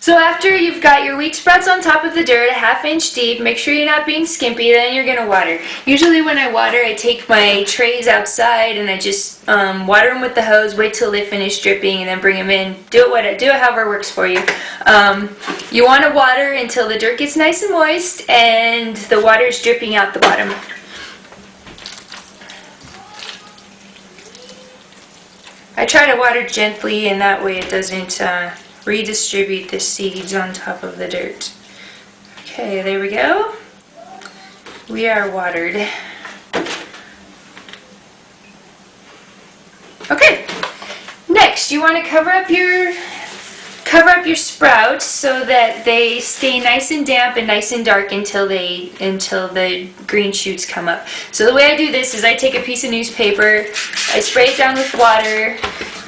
So after you've got your wheat sprouts on top of the dirt, a ½ inch deep, make sure you're not being skimpy, then you're going to water. Usually when I water, I take my trays outside and I just water them with the hose, wait till they finish dripping, and then bring them in. Do it however works for you. You want to water until the dirt gets nice and moist and the water is dripping out the bottom. I try to water gently, and that way it doesn't redistribute the seeds on top of the dirt. Okay, there we go. We are watered. Okay, next you want to cover up your sprouts so that they stay nice and damp and nice and dark until the green shoots come up. So the way I do this is I take a piece of newspaper, I spray it down with water,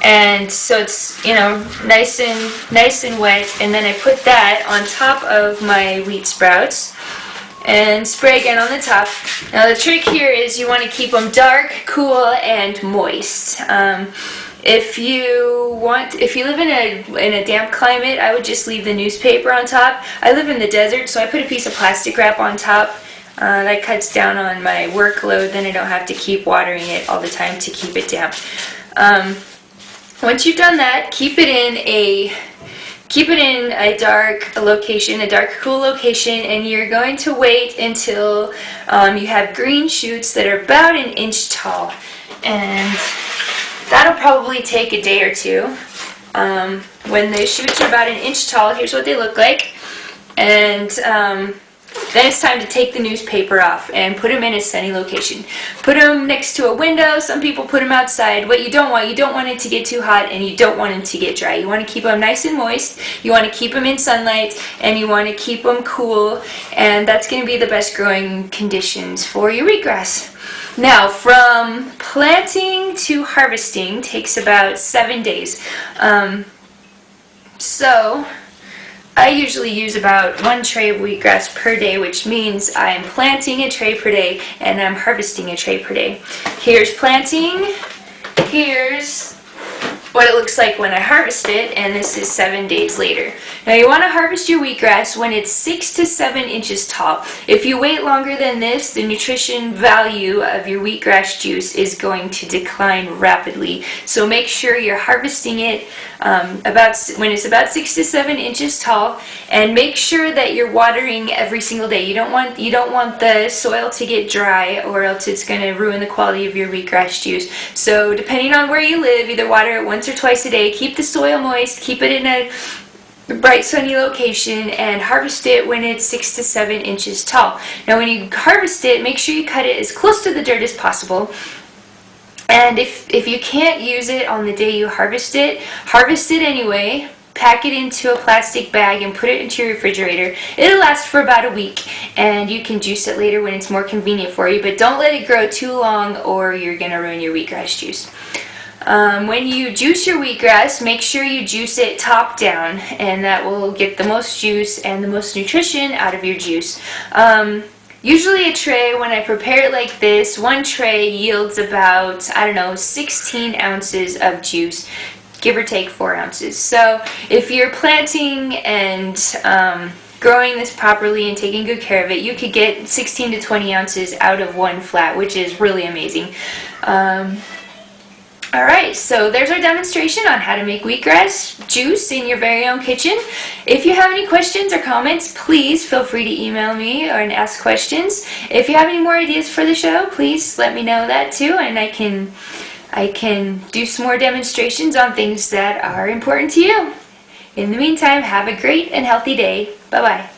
and so it's, you know, nice and wet, and then I put that on top of my wheat sprouts and spray again on the top. Now the trick here is you want to keep them dark, cool, and moist. If you live in a damp climate, I would just leave the newspaper on top. I live in the desert, so I put a piece of plastic wrap on top. That cuts down on my workload, then I don't have to keep watering it all the time to keep it damp. Once you've done that, keep it in a dark location, a dark, cool location, and you're going to wait until you have green shoots that are about 1 inch tall. And that'll probably take a day or two. When the shoots are about 1 inch tall, here's what they look like. And then it's time to take the newspaper off and put them in a sunny location. Put them next to a window. Some people put them outside. What you don't want it to get too hot, and you don't want them to get dry. You want to keep them nice and moist. You want to keep them in sunlight, and you want to keep them cool, and that's going to be the best growing conditions for your wheatgrass. Now, from planting to harvesting takes about 7 days. So I usually use about 1 tray of wheatgrass per day, which means I'm planting a tray per day and I'm harvesting a tray per day. Here's planting, here's what it looks like when I harvest it, and this is 7 days later. Now you want to harvest your wheatgrass when it's 6 to 7 inches tall. If you wait longer than this, the nutrition value of your wheatgrass juice is going to decline rapidly. So make sure you're harvesting it when it's about 6 to 7 inches tall, and make sure that you're watering every single day. You don't want the soil to get dry, or else it's going to ruin the quality of your wheatgrass juice. So depending on where you live, either water it once or twice a day. Keep the soil moist, keep it in a bright sunny location, and harvest it when it's 6 to 7 inches tall. Now when you harvest it, make sure you cut it as close to the dirt as possible. And if you can't use it on the day you harvest it anyway. Pack it into a plastic bag and put it into your refrigerator. It'll last for about a week, and you can juice it later when it's more convenient for you, but don't let it grow too long or you're going to ruin your wheatgrass juice. When you juice your wheatgrass, make sure you juice it top down, and that will get the most juice and the most nutrition out of your juice. Usually a tray, when I prepare it like this, 1 tray yields about, 16 ounces of juice, give or take 4 ounces. So if you're planting and growing this properly and taking good care of it, you could get 16 to 20 ounces out of 1 flat, which is really amazing. Alright, so there's our demonstration on how to make wheatgrass juice in your very own kitchen. If you have any questions or comments, please feel free to email me and ask questions. If you have any more ideas for the show, please let me know that too, and I can do some more demonstrations on things that are important to you. In the meantime, have a great and healthy day. Bye-bye.